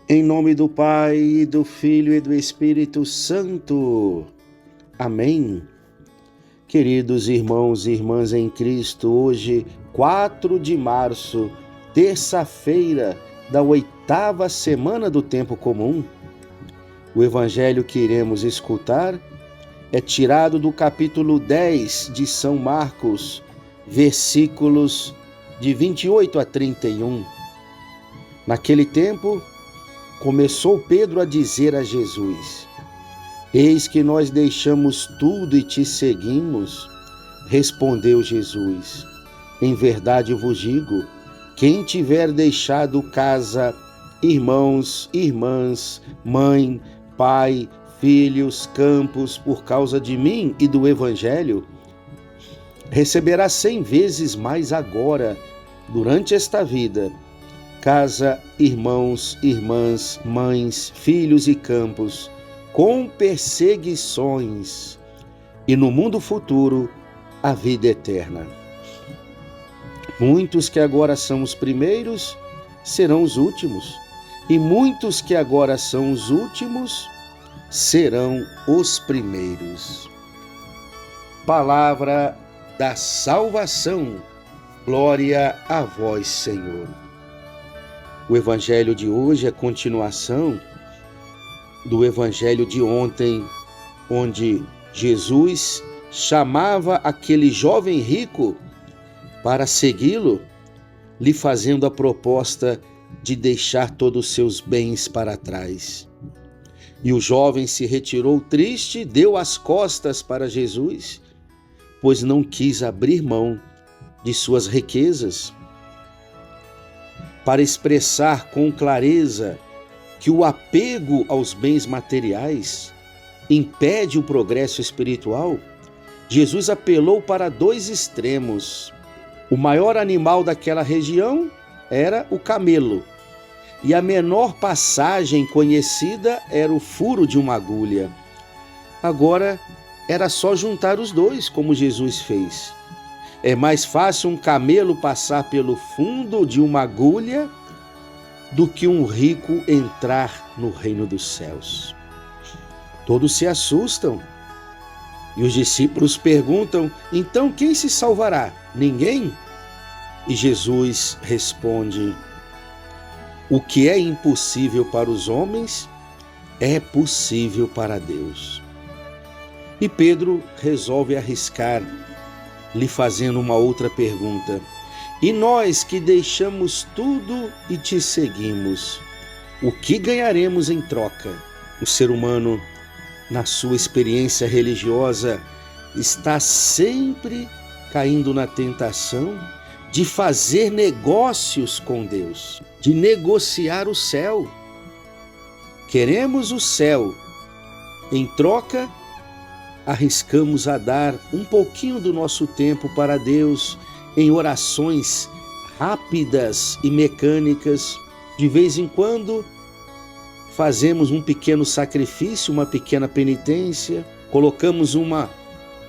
Em nome do Pai, do Filho e do Espírito Santo. Amém. Queridos irmãos e irmãs em Cristo, hoje, 4 de março, terça-feira da 8ª semana do tempo comum, o evangelho que iremos escutar é tirado do capítulo 10 de São Marcos, versículos de 28 a 31. Naquele tempo, começou Pedro a dizer a Jesus: Eis que nós deixamos tudo e te seguimos. Respondeu Jesus: Em verdade vos digo, quem tiver deixado casa, irmãos, irmãs, mãe, pai, filhos, campos, por causa de mim e do Evangelho, receberá 100 vezes mais agora, durante esta vida, casa, irmãos, irmãs, mães, filhos e campos, com perseguições, e no mundo futuro, a vida eterna. Muitos que agora são os primeiros serão os últimos, e muitos que agora são os últimos serão os primeiros. Palavra da salvação. Glória a vós, Senhor. O evangelho de hoje é continuação do evangelho de ontem, onde Jesus chamava aquele jovem rico para segui-lo, lhe fazendo a proposta de deixar todos os seus bens para trás. E o jovem se retirou triste, deu as costas para Jesus, pois não quis abrir mão de suas riquezas. Para expressar com clareza que o apego aos bens materiais impede o progresso espiritual, Jesus apelou para 2 extremos. O maior animal daquela região era o camelo, e a menor passagem conhecida era o furo de uma agulha. Agora era só juntar os dois, como Jesus fez. É mais fácil um camelo passar pelo fundo de uma agulha do que um rico entrar no reino dos céus. Todos se assustam. E os discípulos perguntam: então quem se salvará? Ninguém? E Jesus responde: o que é impossível para os homens é possível para Deus. E Pedro resolve arriscar, lhe fazendo uma outra pergunta: e nós que deixamos tudo e te seguimos, o que ganharemos em troca? O ser humano, na sua experiência religiosa, está sempre caindo na tentação de fazer negócios com Deus, de negociar o céu. Queremos o céu, em troca, arriscamos a dar um pouquinho do nosso tempo para Deus em orações rápidas e mecânicas. De vez em quando, fazemos um pequeno sacrifício, uma pequena penitência, colocamos uma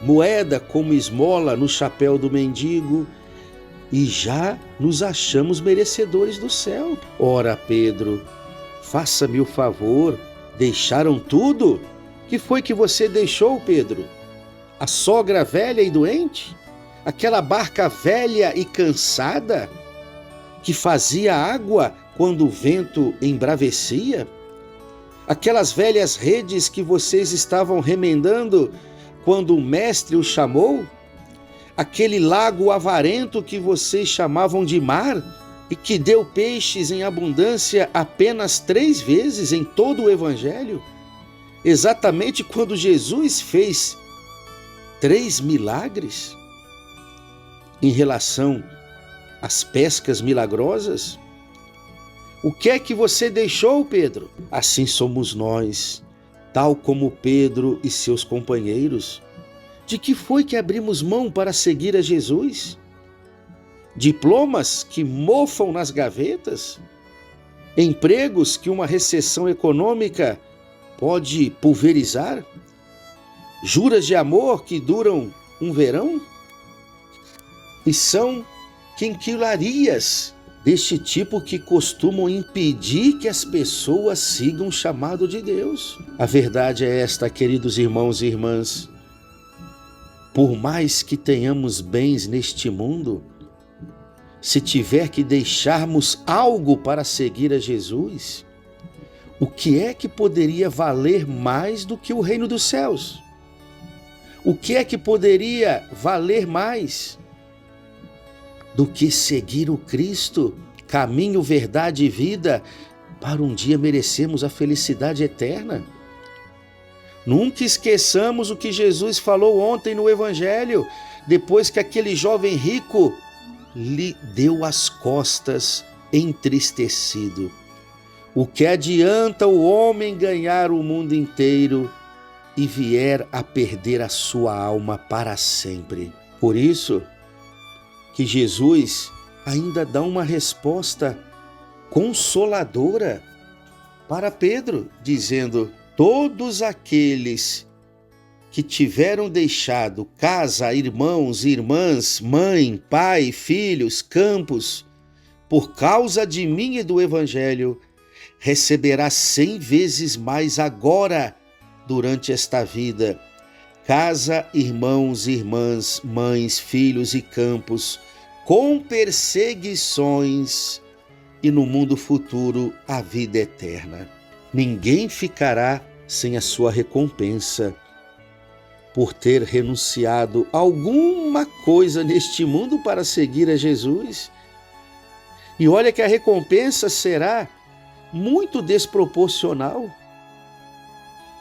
moeda como esmola no chapéu do mendigo e já nos achamos merecedores do céu. Ora, Pedro, faça-me o favor, deixaram tudo? Que foi que você deixou, Pedro? A sogra velha e doente? Aquela barca velha e cansada que fazia água quando o vento embravecia? Aquelas velhas redes que vocês estavam remendando quando o mestre o chamou? Aquele lago avarento que vocês chamavam de mar e que deu peixes em abundância apenas 3 vezes em todo o evangelho? Exatamente quando Jesus fez 3 milagres em relação às pescas milagrosas? O que é que você deixou, Pedro? Assim somos nós, tal como Pedro e seus companheiros. De que foi que abrimos mão para seguir a Jesus? Diplomas que mofam nas gavetas? Empregos que uma recessão econômica pode pulverizar? Juras de amor que duram um verão? E são quinquilharias deste tipo que costumam impedir que as pessoas sigam o chamado de Deus. A verdade é esta, queridos irmãos e irmãs. Por mais que tenhamos bens neste mundo, se tiver que deixarmos algo para seguir a Jesus, o que é que poderia valer mais do que o reino dos céus? O que é que poderia valer mais do que seguir o Cristo, caminho, verdade e vida, para um dia merecermos a felicidade eterna? Nunca esqueçamos o que Jesus falou ontem no Evangelho, depois que aquele jovem rico lhe deu as costas entristecido. O que adianta o homem ganhar o mundo inteiro e vier a perder a sua alma para sempre? Por isso que Jesus ainda dá uma resposta consoladora para Pedro, dizendo: todos aqueles que tiveram deixado casa, irmãos, irmãs, mãe, pai, filhos, campos, por causa de mim e do Evangelho, receberá 100 vezes mais agora, durante esta vida. Casa, irmãos, irmãs, mães, filhos e campos, com perseguições, e no mundo futuro a vida eterna. Ninguém ficará sem a sua recompensa por ter renunciado a alguma coisa neste mundo para seguir a Jesus. E olha que a recompensa será muito desproporcional.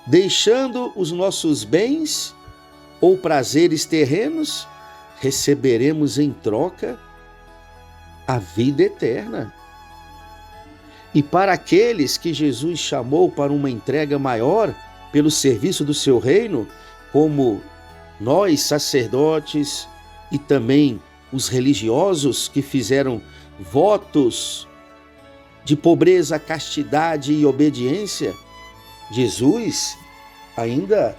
Deixando os nossos bens ou prazeres terrenos, receberemos em troca a vida eterna. E para aqueles que Jesus chamou para uma entrega maior pelo serviço do seu reino, como nós, sacerdotes, e também os religiosos que fizeram votos de pobreza, castidade e obediência, Jesus ainda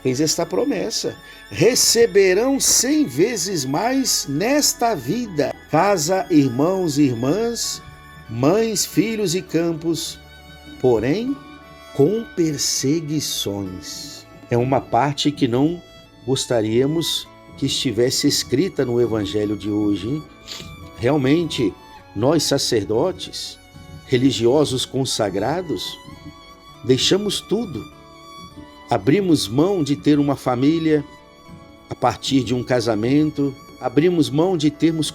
fez esta promessa: receberão 100 vezes mais nesta vida, casa, irmãos e irmãs, mães, filhos e campos, porém com perseguições. É uma parte que não gostaríamos que estivesse escrita no Evangelho de hoje, hein? Realmente, nós sacerdotes, religiosos consagrados, deixamos tudo. Abrimos mão de ter uma família a partir de um casamento, abrimos mão de termos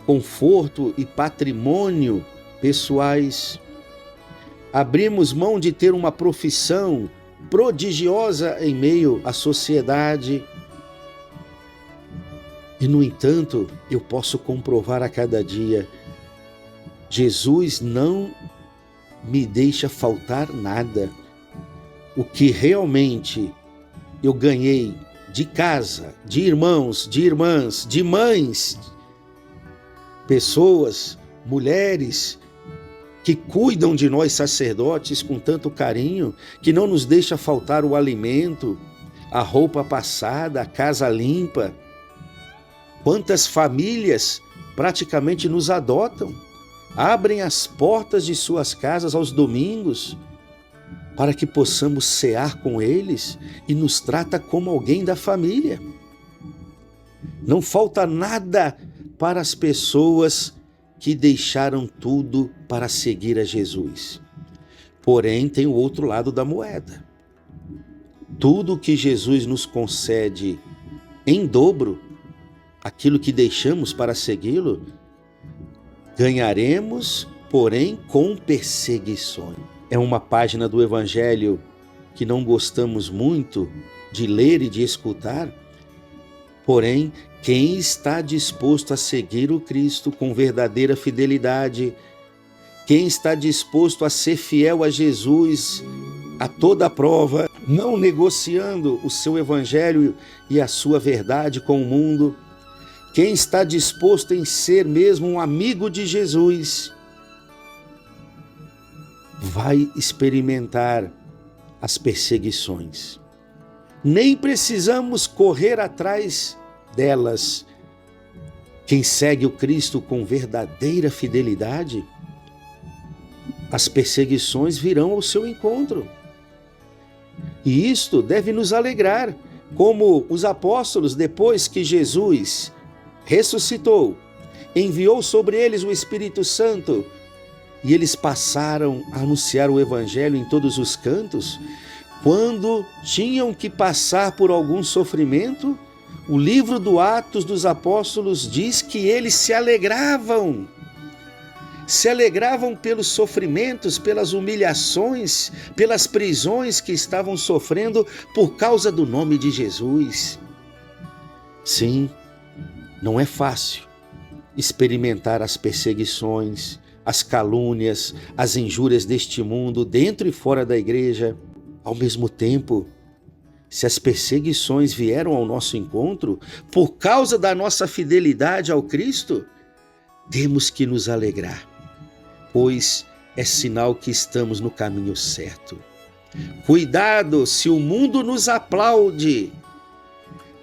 conforto e patrimônio pessoais, abrimos mão de ter uma profissão prodigiosa em meio à sociedade. E, no entanto, eu posso comprovar a cada dia, Jesus não me deixa faltar nada. O que realmente eu ganhei de casa, de irmãos, de irmãs, de mães, pessoas, mulheres que cuidam de nós sacerdotes com tanto carinho, que não nos deixa faltar o alimento, a roupa passada, a casa limpa. Quantas famílias praticamente nos adotam, abrem as portas de suas casas aos domingos para que possamos cear com eles e nos trata como alguém da família. Não falta nada para as pessoas que deixaram tudo para seguir a Jesus. Porém, tem o outro lado da moeda. Tudo que Jesus nos concede em dobro, aquilo que deixamos para segui-lo, ganharemos, porém, com perseguições. É uma página do Evangelho que não gostamos muito de ler e de escutar, porém, quem está disposto a seguir o Cristo com verdadeira fidelidade, quem está disposto a ser fiel a Jesus a toda prova, não negociando o seu Evangelho e a sua verdade com o mundo, quem está disposto em ser mesmo um amigo de Jesus, vai experimentar as perseguições. Nem precisamos correr atrás delas. Quem segue o Cristo com verdadeira fidelidade, as perseguições virão ao seu encontro. E isto deve nos alegrar, como os apóstolos, depois que Jesus ressuscitou, enviou sobre eles o Espírito Santo, e eles passaram a anunciar o Evangelho em todos os cantos. Quando tinham que passar por algum sofrimento, o livro do Atos dos Apóstolos diz que eles se alegravam pelos sofrimentos, pelas humilhações, pelas prisões que estavam sofrendo por causa do nome de Jesus. Sim, não é fácil experimentar as perseguições, as calúnias, as injúrias deste mundo, dentro e fora da igreja. Ao mesmo tempo, se as perseguições vieram ao nosso encontro por causa da nossa fidelidade ao Cristo, temos que nos alegrar, pois é sinal que estamos no caminho certo. Cuidado se o mundo nos aplaude.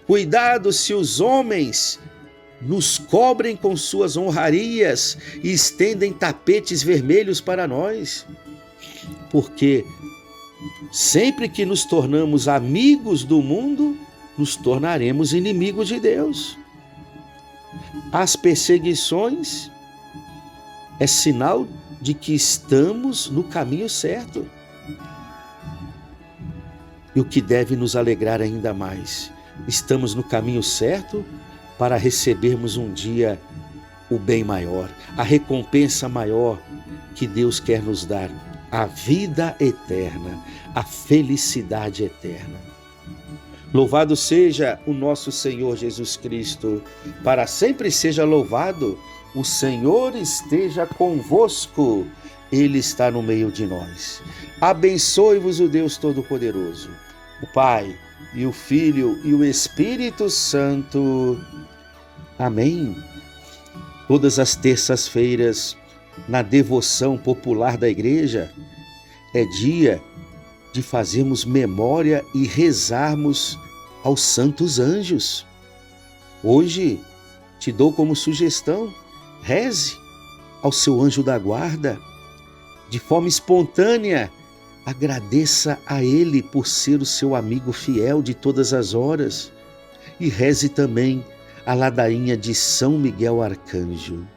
Cuidado se os homens nos cobrem com suas honrarias e estendem tapetes vermelhos para nós. Porque sempre que nos tornamos amigos do mundo, nos tornaremos inimigos de Deus. As perseguições é sinal de que estamos no caminho certo. E o que deve nos alegrar ainda mais, estamos no caminho certo para recebermos um dia o bem maior, a recompensa maior que Deus quer nos dar, a vida eterna, a felicidade eterna. Louvado seja o nosso Senhor Jesus Cristo, para sempre seja louvado. O Senhor esteja convosco, Ele está no meio de nós. Abençoe-vos o Deus Todo-Poderoso, o Pai e o Filho e o Espírito Santo. Amém. Todas as terças-feiras, na devoção popular da igreja, é dia de fazermos memória e rezarmos aos santos anjos. Hoje te dou como sugestão, reze ao seu anjo da guarda, de forma espontânea, agradeça a ele por ser o seu amigo fiel de todas as horas, e reze também a ladainha de São Miguel Arcanjo.